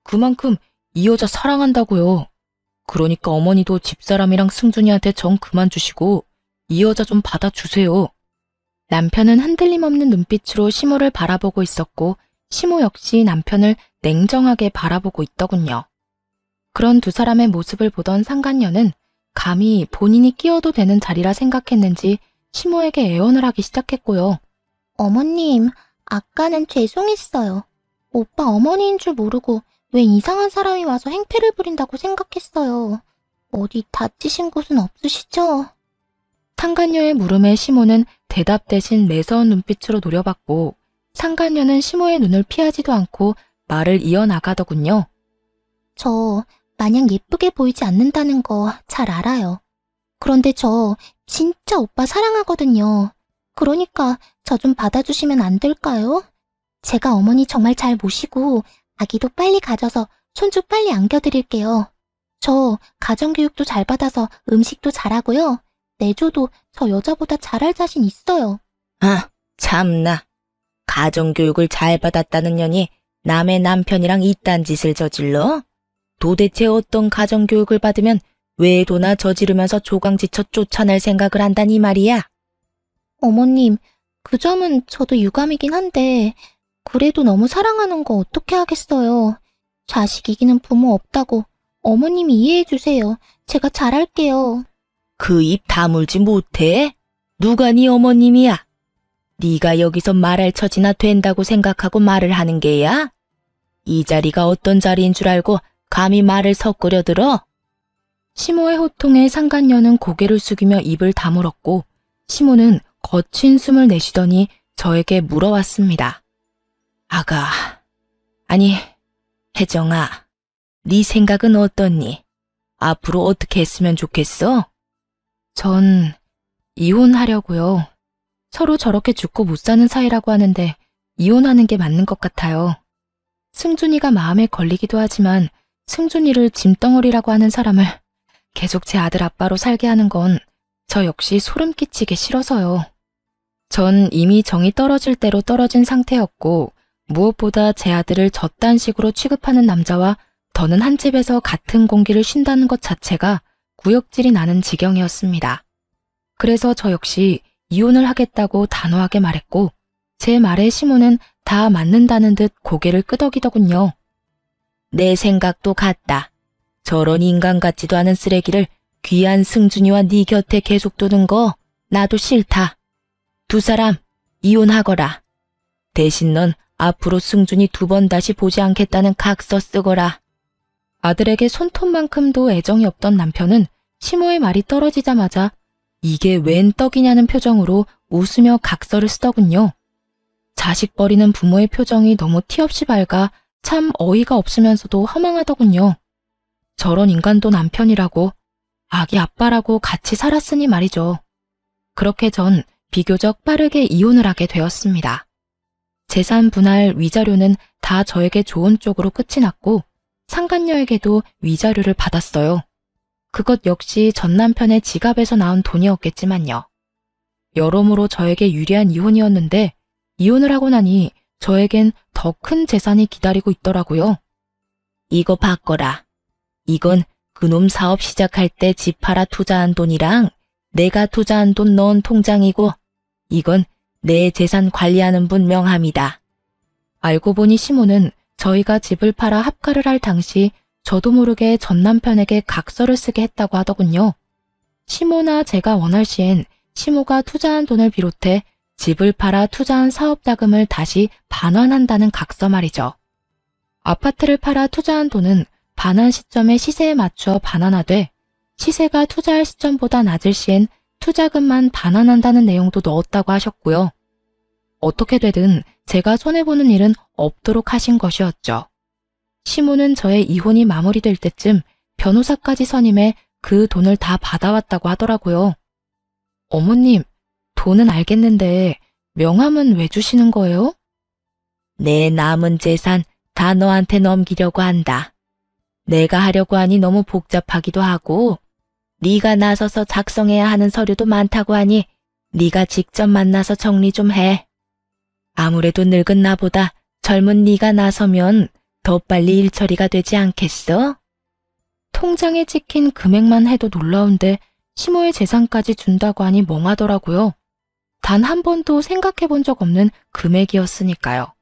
그만큼 이 여자 사랑한다고요. 그러니까 어머니도 집사람이랑 승준이한테 정 그만 주시고 이 여자 좀 받아주세요. 남편은 흔들림 없는 눈빛으로 시모를 바라보고 있었고 시모 역시 남편을 냉정하게 바라보고 있더군요. 그런 두 사람의 모습을 보던 상간녀는 감히 본인이 끼어도 되는 자리라 생각했는지 시모에게 애원을 하기 시작했고요. 어머님, 아까는 죄송했어요. 오빠 어머니인 줄 모르고 왜 이상한 사람이 와서 행패를 부린다고 생각했어요. 어디 다치신 곳은 없으시죠? 상간녀의 물음에 시모는 대답 대신 매서운 눈빛으로 노려봤고 상간녀는 시모의 눈을 피하지도 않고 말을 이어나가더군요. 저 마냥 예쁘게 보이지 않는다는 거 잘 알아요. 그런데 저 진짜 오빠 사랑하거든요. 그러니까 저 좀 받아주시면 안 될까요? 제가 어머니 정말 잘 모시고 아기도 빨리 가져서 손주 빨리 안겨드릴게요. 저 가정교육도 잘 받아서 음식도 잘하고요. 내조도 저 여자보다 잘할 자신 있어요. 아, 참나. 가정교육을 잘 받았다는 년이 남의 남편이랑 이딴 짓을 저질러? 도대체 어떤 가정교육을 받으면 외도나 저지르면서 조강지쳐 쫓아낼 생각을 한다니 말이야? 어머님, 그 점은 저도 유감이긴 한데 그래도 너무 사랑하는 거 어떻게 하겠어요. 자식 이기는 부모 없다고 어머님이 이해해주세요. 제가 잘할게요. 그 입 다물지 못해? 누가 네 어머님이야? 네가 여기서 말할 처지나 된다고 생각하고 말을 하는 게야? 이 자리가 어떤 자리인 줄 알고 감히 말을 섞으려 들어? 시모의 호통에 상간녀는 고개를 숙이며 입을 다물었고 시모는 거친 숨을 내쉬더니 저에게 물어왔습니다. 아가, 아니, 혜정아, 네 생각은 어떻니? 앞으로 어떻게 했으면 좋겠어? 전 이혼하려고요. 서로 저렇게 죽고 못 사는 사이라고 하는데 이혼하는 게 맞는 것 같아요. 승준이가 마음에 걸리기도 하지만 승준이를 짐덩어리라고 하는 사람을 계속 제 아들 아빠로 살게 하는 건 저 역시 소름 끼치게 싫어서요. 전 이미 정이 떨어질 대로 떨어진 상태였고 무엇보다 제 아들을 저딴 식으로 취급하는 남자와 더는 한 집에서 같은 공기를 쉰다는 것 자체가 구역질이 나는 지경이었습니다. 그래서 저 역시 이혼을 하겠다고 단호하게 말했고 제 말에 시모는 다 맞는다는 듯 고개를 끄덕이더군요. 내 생각도 같다. 저런 인간 같지도 않은 쓰레기를 귀한 승준이와 네 곁에 계속 두는 거 나도 싫다. 두 사람 이혼하거라. 대신 넌 앞으로 승준이 2번 다시 보지 않겠다는 각서 쓰거라. 아들에게 손톱만큼도 애정이 없던 남편은 시모의 말이 떨어지자마자 이게 웬 떡이냐는 표정으로 웃으며 각서를 쓰더군요. 자식 버리는 부모의 표정이 너무 티없이 밝아 참 어이가 없으면서도 허망하더군요. 저런 인간도 남편이라고, 아기 아빠라고 같이 살았으니 말이죠. 그렇게 전 비교적 빠르게 이혼을 하게 되었습니다. 재산 분할 위자료는 다 저에게 좋은 쪽으로 끝이 났고 상간녀에게도 위자료를 받았어요. 그것 역시 전 남편의 지갑에서 나온 돈이었겠지만요. 여러모로 저에게 유리한 이혼이었는데 이혼을 하고 나니 저에겐 더 큰 재산이 기다리고 있더라고요. 이거 바꿔라. 이건 그놈 사업 시작할 때 집 팔아 투자한 돈이랑 내가 투자한 돈 넣은 통장이고 이건 내 재산 관리하는 분 명함이다. 알고 보니 시모는 저희가 집을 팔아 합가를 할 당시 저도 모르게 전 남편에게 각서를 쓰게 했다고 하더군요. 시모나 제가 원할 시엔 시모가 투자한 돈을 비롯해 집을 팔아 투자한 사업 자금을 다시 반환한다는 각서 말이죠. 아파트를 팔아 투자한 돈은 반환 시점의 시세에 맞춰 반환하되 시세가 투자할 시점보다 낮을 시엔 투자금만 반환한다는 내용도 넣었다고 하셨고요. 어떻게 되든 제가 손해보는 일은 없도록 하신 것이었죠. 시모는 저의 이혼이 마무리될 때쯤 변호사까지 선임해 그 돈을 다 받아왔다고 하더라고요. 어머님, 돈은 알겠는데 명함은 왜 주시는 거예요? 내 남은 재산 다 너한테 넘기려고 한다. 내가 하려고 하니 너무 복잡하기도 하고 네가 나서서 작성해야 하는 서류도 많다고 하니 네가 직접 만나서 정리 좀 해. 아무래도 늙은 나보다 젊은 네가 나서면 더 빨리 일 처리가 되지 않겠어? 통장에 찍힌 금액만 해도 놀라운데 시모의 재산까지 준다고 하니 멍하더라고요. 단 한 번도 생각해 본 적 없는 금액이었으니까요.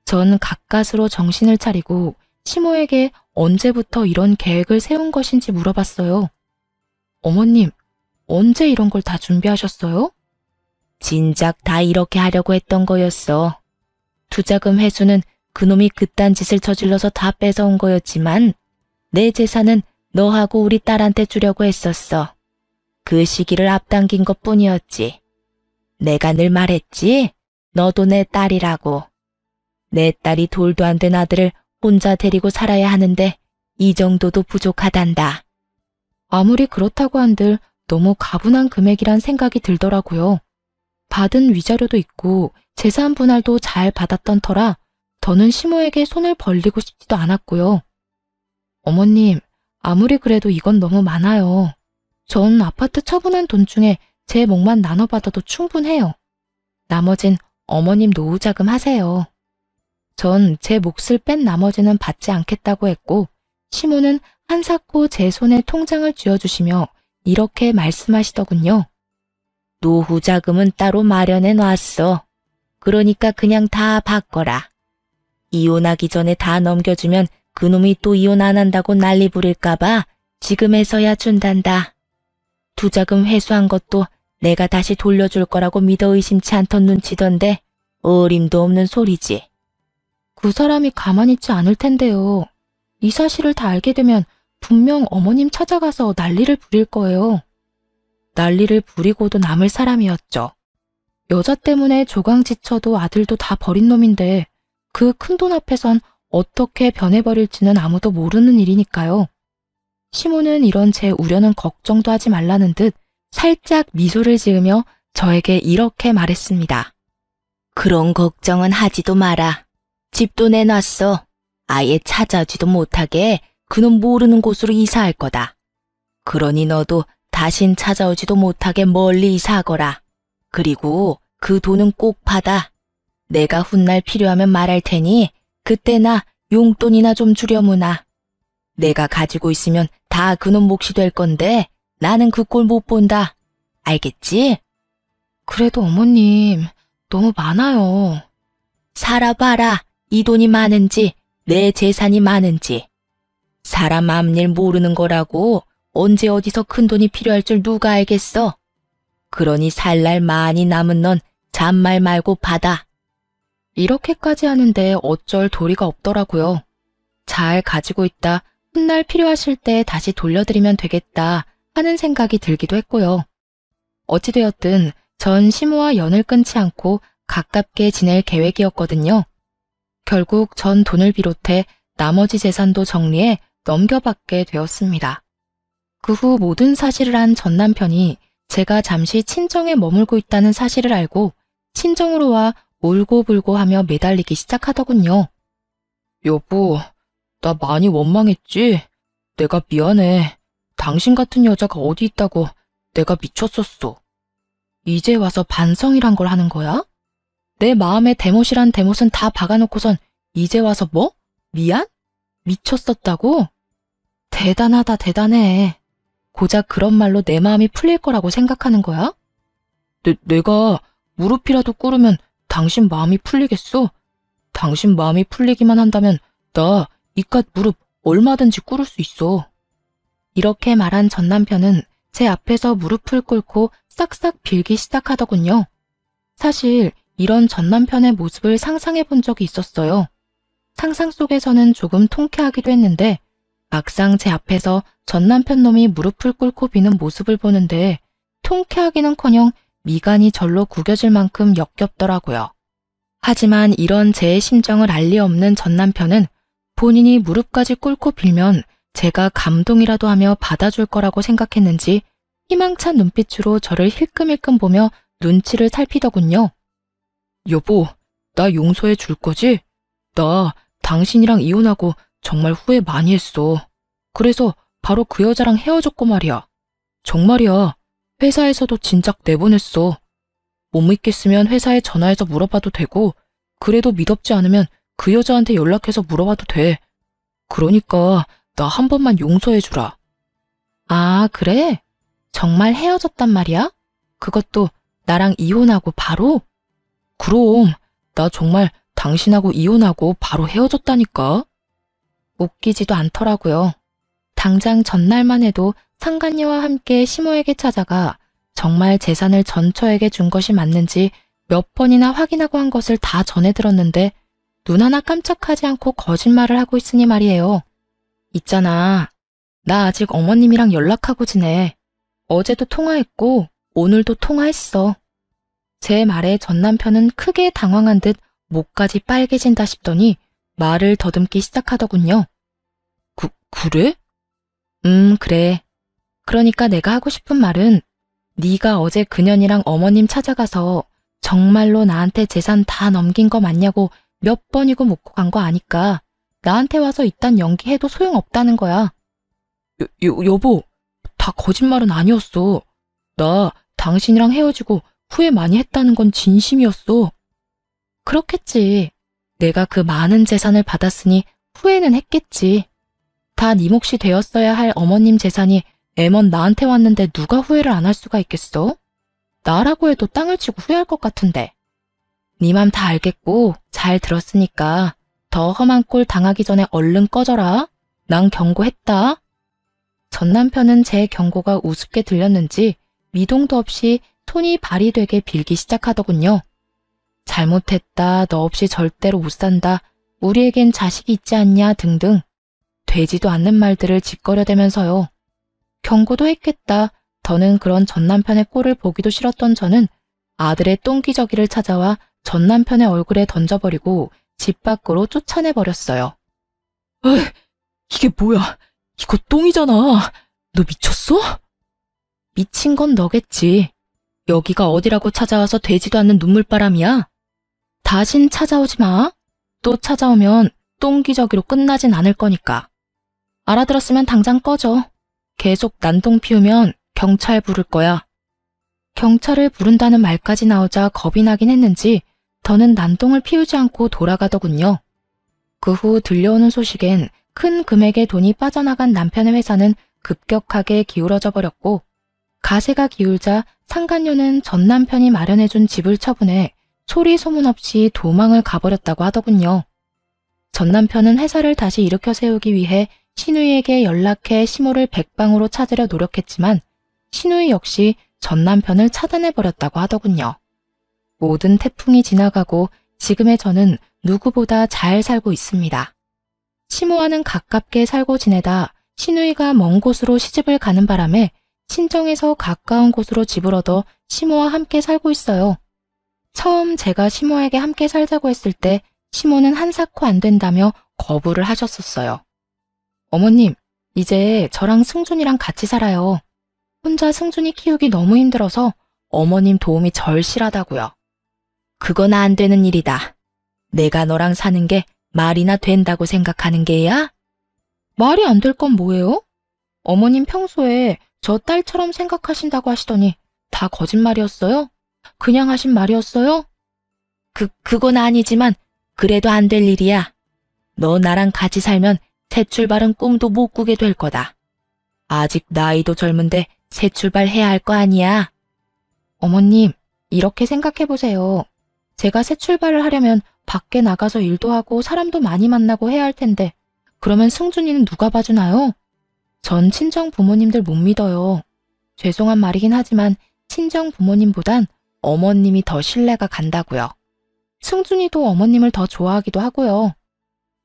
전 가까스로 정신을 차리고 시모에게 언제부터 이런 계획을 세운 것인지 물어봤어요. 어머님, 언제 이런 걸 다 준비하셨어요? 진작 다 이렇게 하려고 했던 거였어. 투자금 회수는 그놈이 그딴 짓을 저질러서 다 뺏어온 거였지만 내 재산은 너하고 우리 딸한테 주려고 했었어. 그 시기를 앞당긴 것뿐이었지. 내가 늘 말했지. 너도 내 딸이라고. 내 딸이 돌도 안 된 아들을 혼자 데리고 살아야 하는데 이 정도도 부족하단다. 아무리 그렇다고 한들 너무 가분한 금액이란 생각이 들더라고요. 받은 위자료도 있고 재산 분할도 잘 받았던 터라 더는 시모에게 손을 벌리고 싶지도 않았고요. 어머님, 아무리 그래도 이건 너무 많아요. 전 아파트 처분한 돈 중에 제 몫만 나눠받아도 충분해요. 나머진 어머님 노후자금 하세요. 전 제 몫을 뺀 나머지는 받지 않겠다고 했고 시모는 한사코 제 손에 통장을 쥐어주시며 이렇게 말씀하시더군요. 노후자금은 따로 마련해 놨어. 그러니까 그냥 다 바꿔라. 이혼하기 전에 다 넘겨주면 그놈이 또 이혼 안 한다고 난리 부릴까봐 지금에서야 준단다. 투자금 회수한 것도 내가 다시 돌려줄 거라고 믿어 의심치 않던 눈치던데 어림도 없는 소리지. 그 사람이 가만히 있지 않을 텐데요. 이 사실을 다 알게 되면 분명 어머님 찾아가서 난리를 부릴 거예요. 난리를 부리고도 남을 사람이었죠. 여자 때문에 조강지쳐도 아들도 다 버린 놈인데 그 큰돈 앞에선 어떻게 변해버릴지는 아무도 모르는 일이니까요. 시모는 이런 제 우려는 걱정도 하지 말라는 듯 살짝 미소를 지으며 저에게 이렇게 말했습니다. 그런 걱정은 하지도 마라. 집도 내놨어. 아예 찾아오지도 못하게 그놈 모르는 곳으로 이사할 거다. 그러니 너도 다신 찾아오지도 못하게 멀리 이사하거라. 그리고 그 돈은 꼭 받아. 내가 훗날 필요하면 말할 테니 그때나 용돈이나 좀 주려무나. 내가 가지고 있으면 다 그놈 몫이 될 건데 나는 그 꼴 못 본다. 알겠지? 그래도 어머님, 너무 많아요. 살아봐라. 이 돈이 많은지 내 재산이 많은지. 사람 앞일 모르는 거라고 언제 어디서 큰 돈이 필요할 줄 누가 알겠어. 그러니 살 날 많이 남은 넌 잔말 말고 받아. 이렇게까지 하는데 어쩔 도리가 없더라고요. 잘 가지고 있다 훗날 필요하실 때 다시 돌려드리면 되겠다 하는 생각이 들기도 했고요. 어찌되었든 전 시모와 연을 끊지 않고 가깝게 지낼 계획이었거든요. 결국 전 돈을 비롯해 나머지 재산도 정리해 넘겨받게 되었습니다. 그 후 모든 사실을 한 전 남편이 제가 잠시 친정에 머물고 있다는 사실을 알고 친정으로 와 울고불고 하며 매달리기 시작하더군요. 여보, 나 많이 원망했지? 내가 미안해. 당신 같은 여자가 어디 있다고 내가 미쳤었어. 이제 와서 반성이란 걸 하는 거야? 내 마음에 대못이란 대못은 다 박아놓고선 이제 와서 뭐? 미안? 미쳤었다고? 대단하다 대단해. 고작 그런 말로 내 마음이 풀릴 거라고 생각하는 거야? 내가 무릎이라도 꿇으면 당신 마음이 풀리겠어? 당신 마음이 풀리기만 한다면 나 이깟 무릎 얼마든지 꿇을 수 있어. 이렇게 말한 전 남편은 제 앞에서 무릎을 꿇고 싹싹 빌기 시작하더군요. 사실 이런 전 남편의 모습을 상상해 본 적이 있었어요. 상상 속에서는 조금 통쾌하기도 했는데 막상 제 앞에서 전 남편 놈이 무릎을 꿇고 비는 모습을 보는데 통쾌하기는커녕 미간이 절로 구겨질 만큼 역겹더라고요. 하지만 이런 제 심정을 알 리 없는 전 남편은 본인이 무릎까지 꿇고 빌면 제가 감동이라도 하며 받아줄 거라고 생각했는지 희망찬 눈빛으로 저를 힐끔힐끔 보며 눈치를 살피더군요. 여보, 나 용서해 줄 거지? 나 당신이랑 이혼하고 정말 후회 많이 했어. 그래서 바로 그 여자랑 헤어졌고 말이야. 정말이야. 회사에서도 진작 내보냈어. 못 믿겠으면 회사에 전화해서 물어봐도 되고 그래도 믿업지 않으면 그 여자한테 연락해서 물어봐도 돼. 그러니까 나 한 번만 용서해 주라. 아, 그래? 정말 헤어졌단 말이야? 그것도 나랑 이혼하고 바로? 그럼 나 정말 당신하고 이혼하고 바로 헤어졌다니까. 웃기지도 않더라고요. 당장 전날만 해도 상간녀와 함께 시모에게 찾아가 정말 재산을 전처에게 준 것이 맞는지 몇 번이나 확인하고 한 것을 다 전해 들었는데 눈 하나 깜짝하지 않고 거짓말을 하고 있으니 말이에요. 있잖아. 나 아직 어머님이랑 연락하고 지내. 어제도 통화했고 오늘도 통화했어. 제 말에 전 남편은 크게 당황한 듯 목까지 빨개진다 싶더니 말을 더듬기 시작하더군요. 그래? 그래. 그러니까 내가 하고 싶은 말은 네가 어제 그년이랑 어머님 찾아가서 정말로 나한테 재산 다 넘긴 거 맞냐고 몇 번이고 묻고 간 거 아니까 나한테 와서 이딴 연기해도 소용없다는 거야. 여보, 다 거짓말은 아니었어. 나 당신이랑 헤어지고 후회 많이 했다는 건 진심이었어. 그렇겠지. 내가 그 많은 재산을 받았으니 후회는 했겠지. 다 네 몫이 되었어야 할 어머님 재산이 애먼 나한테 왔는데 누가 후회를 안 할 수가 있겠어? 나라고 해도 땅을 치고 후회할 것 같은데. 네 맘 다 알겠고 잘 들었으니까 더 험한 꼴 당하기 전에 얼른 꺼져라. 난 경고했다. 전 남편은 제 경고가 우습게 들렸는지 미동도 없이 손이 발이 되게 빌기 시작하더군요. 잘못했다, 너 없이 절대로 못 산다, 우리에겐 자식이 있지 않냐 등등 되지도 않는 말들을 짓거려대면서요. 경고도 했겠다. 더는 그런 전 남편의 꼴을 보기도 싫었던 저는 아들의 똥기저귀를 찾아와 전 남편의 얼굴에 던져버리고 집 밖으로 쫓아내버렸어요. 에이, 이게 뭐야? 이거 똥이잖아. 너 미쳤어? 미친 건 너겠지. 여기가 어디라고 찾아와서 되지도 않는 눈물바람이야. 다신 찾아오지 마. 또 찾아오면 똥기저귀로 끝나진 않을 거니까. 알아들었으면 당장 꺼져. 계속 난동 피우면 경찰 부를 거야. 경찰을 부른다는 말까지 나오자 겁이 나긴 했는지 더는 난동을 피우지 않고 돌아가더군요. 그 후 들려오는 소식엔 큰 금액의 돈이 빠져나간 남편의 회사는 급격하게 기울어져 버렸고 가세가 기울자 상간녀는 전 남편이 마련해준 집을 처분해 소리 소문 없이 도망을 가버렸다고 하더군요. 전 남편은 회사를 다시 일으켜 세우기 위해 신우이에게 연락해 시모를 백방으로 찾으려 노력했지만 신우이 역시 전 남편을 차단해버렸다고 하더군요. 모든 태풍이 지나가고 지금의 저는 누구보다 잘 살고 있습니다. 시모와는 가깝게 살고 지내다 신우이가 먼 곳으로 시집을 가는 바람에 친정에서 가까운 곳으로 집을 얻어 시모와 함께 살고 있어요. 처음 제가 시모에게 함께 살자고 했을 때 시모는 한사코 안 된다며 거부를 하셨었어요. 어머님, 이제 저랑 승준이랑 같이 살아요. 혼자 승준이 키우기 너무 힘들어서 어머님 도움이 절실하다고요. 그건 안 되는 일이다. 내가 너랑 사는 게 말이나 된다고 생각하는 게야? 말이 안 될 건 뭐예요? 어머님 평소에 저 딸처럼 생각하신다고 하시더니 다 거짓말이었어요? 그냥 하신 말이었어요? 그건 아니지만 그래도 안 될 일이야. 너 나랑 같이 살면 새 출발은 꿈도 못 꾸게 될 거다. 아직 나이도 젊은데 새 출발해야 할 거 아니야. 어머님, 이렇게 생각해보세요. 제가 새 출발을 하려면 밖에 나가서 일도 하고 사람도 많이 만나고 해야 할 텐데 그러면 승준이는 누가 봐주나요? 전 친정 부모님들 못 믿어요. 죄송한 말이긴 하지만 친정 부모님보단 어머님이 더 신뢰가 간다고요. 승준이도 어머님을 더 좋아하기도 하고요.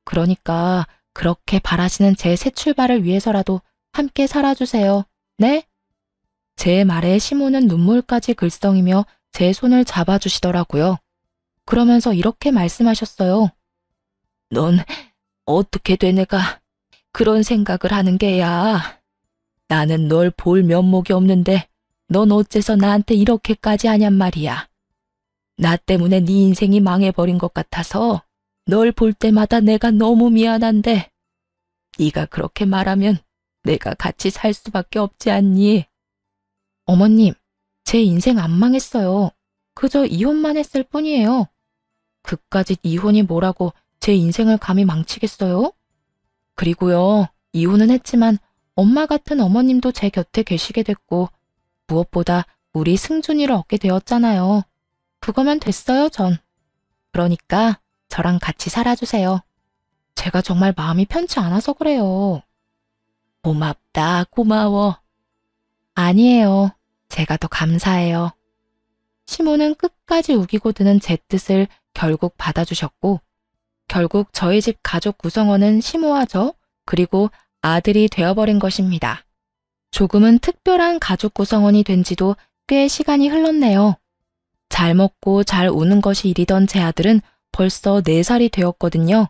그러니까 그렇게 바라시는 제 새 출발을 위해서라도 함께 살아주세요. 네? 제 말에 시모는 눈물까지 글썽이며 제 손을 잡아주시더라고요. 그러면서 이렇게 말씀하셨어요. 넌 어떻게 돼 내가 그런 생각을 하는 게야. 나는 널 볼 면목이 없는데 넌 어째서 나한테 이렇게까지 하냔 말이야. 나 때문에 네 인생이 망해버린 것 같아서 널 볼 때마다 내가 너무 미안한데 네가 그렇게 말하면 내가 같이 살 수밖에 없지 않니? 어머님, 제 인생 안 망했어요. 그저 이혼만 했을 뿐이에요. 그까짓 이혼이 뭐라고 제 인생을 감히 망치겠어요? 그리고요, 이혼은 했지만 엄마 같은 어머님도 제 곁에 계시게 됐고 무엇보다 우리 승준이를 얻게 되었잖아요. 그거면 됐어요, 전. 그러니까 저랑 같이 살아주세요. 제가 정말 마음이 편치 않아서 그래요. 고맙다, 고마워. 아니에요. 제가 더 감사해요. 시모는 끝까지 우기고 드는 제 뜻을 결국 받아주셨고 결국 저희 집 가족 구성원은 시모와 저 그리고 아들이 되어버린 것입니다. 조금은 특별한 가족 구성원이 된 지도 꽤 시간이 흘렀네요. 잘 먹고 잘 우는 것이 일이던 제 아들은 벌써 4살이 되었거든요.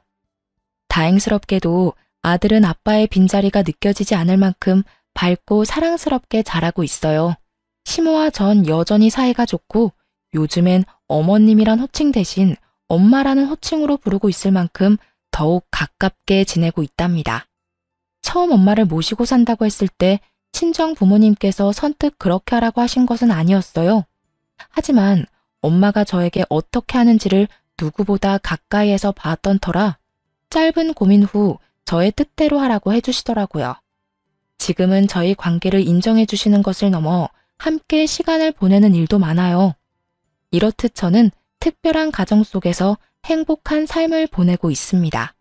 다행스럽게도 아들은 아빠의 빈자리가 느껴지지 않을 만큼 밝고 사랑스럽게 자라고 있어요. 시모와 전 여전히 사이가 좋고 요즘엔 어머님이란 호칭 대신 엄마라는 호칭으로 부르고 있을 만큼 더욱 가깝게 지내고 있답니다. 처음 엄마를 모시고 산다고 했을 때 친정 부모님께서 선뜻 그렇게 하라고 하신 것은 아니었어요. 하지만 엄마가 저에게 어떻게 하는지를 누구보다 가까이에서 봤던 터라 짧은 고민 후 저의 뜻대로 하라고 해주시더라고요. 지금은 저희 관계를 인정해 주시는 것을 넘어 함께 시간을 보내는 일도 많아요. 이렇듯 저는 특별한 가정 속에서 행복한 삶을 보내고 있습니다.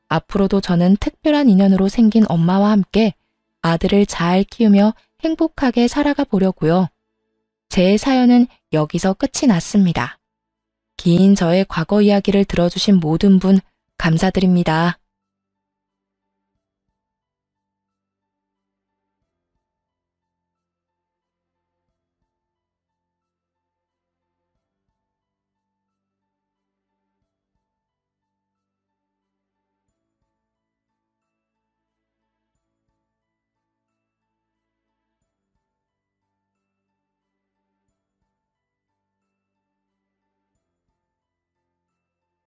앞으로도 저는 특별한 인연으로 생긴 엄마와 함께 아들을 잘 키우며 행복하게 살아가 보려고요. 제 사연은 여기서 끝이 났습니다. 긴 저의 과거 이야기를 들어주신 모든 분 감사드립니다.